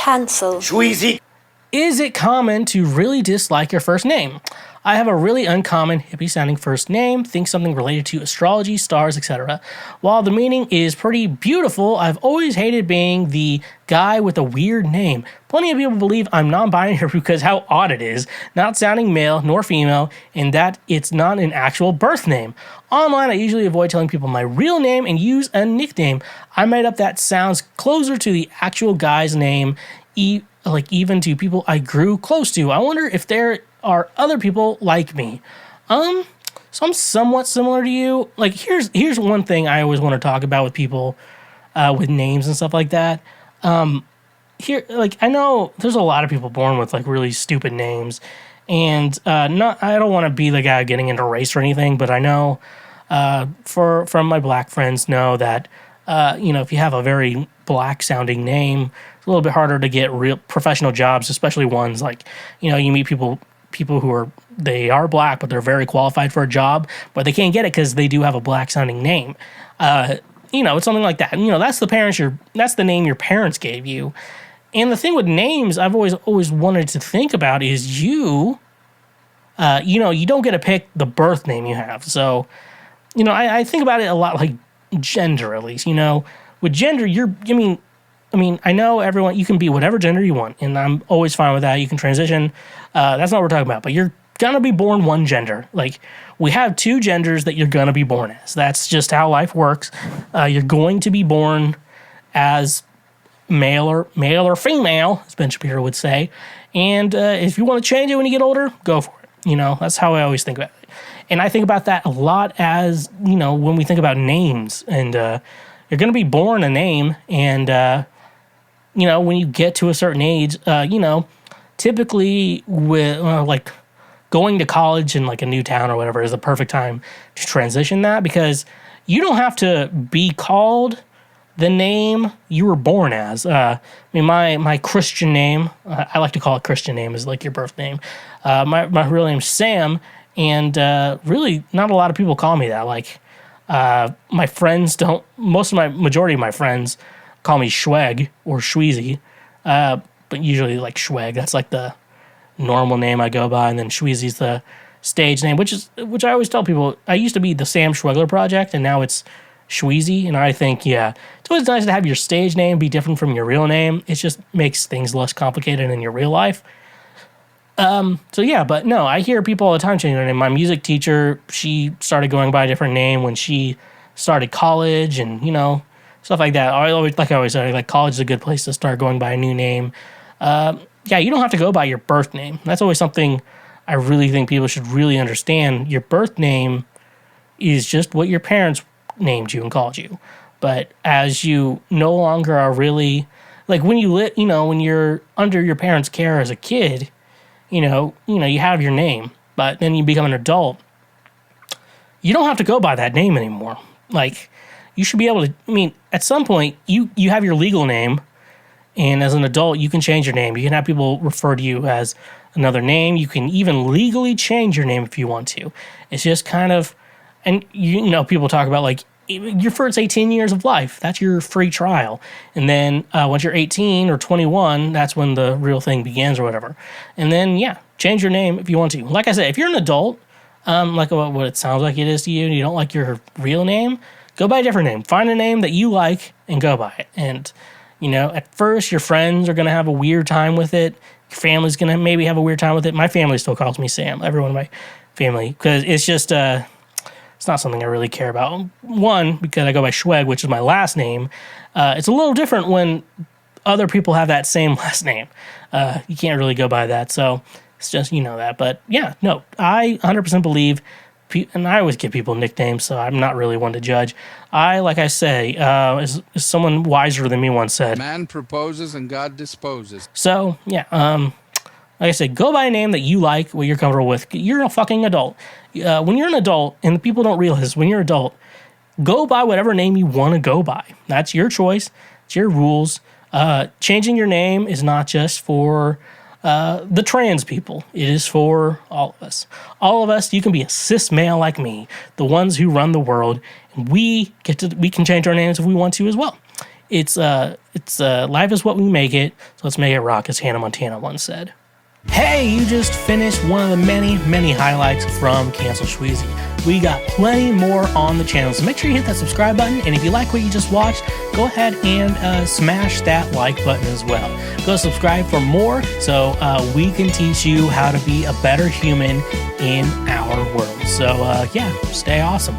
Cancel. Schweezy. Is it common to really dislike your first name? I have a really uncommon, hippie-sounding first name, think something related to astrology, stars, etc. While the meaning is pretty beautiful, I've always hated being the guy with a weird name. Plenty of people believe I'm non-binary because how odd it is, not sounding male nor female, and that it's not an actual birth name. Online, I usually avoid telling people my real name and use a nickname I made up that sounds closer to the actual guy's name, even to people I grew close to. I wonder if there are other people like me. So I'm somewhat similar to you. Like, here's one thing I always want to talk about with people with names and stuff like that. I know there's a lot of people born with like really stupid names, and I don't want to be the guy getting into race or anything, but I know from my black friends know that if you have a very black sounding name, it's a little bit harder to get real professional jobs, especially ones like, you meet people who they are black, but they're very qualified for a job, but they can't get it because they do have a black sounding name. It's something like that. That's the name your parents gave you. And the thing with names I've always wanted to think about is you don't get to pick the birth name you have. So, I think about it a lot like gender, at least, with gender, I know everyone, you can be whatever gender you want, and I'm always fine with that. You can transition. That's not what we're talking about, but you're going to be born one gender. Like, we have two genders that you're going to be born as. That's just how life works. You're going to be born as male or female, as Ben Shapiro would say. And if you want to change it when you get older, go for it. That's how I always think about it. And I think about that a lot as, when we think about names. And you're going to be born a name, and when you get to a certain age, typically with going to college in like a new town or whatever is the perfect time to transition that, because you don't have to be called the name you were born as. My Christian name, I like to call it Christian name, is like your birth name. My real name's Sam, and really not a lot of people call me that. Like, my friends don't, majority of my friends call me Schweg or Schweezy, but usually like Schweg. That's like the normal name I go by, and then Schweezy's the stage name, which I always tell people. I used to be the Sam Schwegler Project, and now it's Schweezy. And I think, it's always nice to have your stage name be different from your real name. It just makes things less complicated in your real life. But no, I hear people all the time changing their name. My music teacher, she started going by a different name when she started college, and stuff like that. I always say, college is a good place to start going by a new name. You don't have to go by your birth name. That's always something I really think people should really understand. Your birth name is just what your parents named you and called you. But as you no longer are really, like when when you're under your parents' care as a kid, you have your name, but then you become an adult, you don't have to go by that name anymore. Like, you should be able to, at some point, you have your legal name, and as an adult, you can change your name. You can have people refer to you as another name. You can even legally change your name if you want to. It's just kind of, and people talk about like, your first 18 years of life, that's your free trial. And then once you're 18 or 21, that's when the real thing begins or whatever. And then, change your name if you want to. Like I said, if you're an adult, like what it sounds like it is to you, and you don't like your real name, go by a different name. Find a name that you like and go by it. And, at first your friends are going to have a weird time with it. Your family's going to maybe have a weird time with it. My family still calls me Sam, everyone in my family, because it's just, it's not something I really care about. One, because I go by Schweg, which is my last name. It's a little different when other people have that same last name. You can't really go by that. So it's just, that. But I 100% believe, and I always give people nicknames, so I'm not really one to judge. Like I say, as someone wiser than me once said, man proposes and God disposes. So, like I said, go by a name that you like, what you're comfortable with. You're a fucking adult. When you're an adult, and the people don't realize, when you're an adult, go by whatever name you want to go by. That's your choice. It's your rules. Changing your name is not just for the trans people. It is for all of us. All of us, you can be a cis male like me, the ones who run the world, and we can change our names if we want to as well. It's It's life is what we make it, so let's make it rock, as Hannah Montana once said. Hey, you just finished one of the many highlights from Cancel Schweezy. We got plenty more on the channel, so make sure you hit that subscribe button, and if you like what you just watched, go ahead and smash that like button as well. Go subscribe for more so we can teach you how to be a better human in our world. So yeah, stay awesome.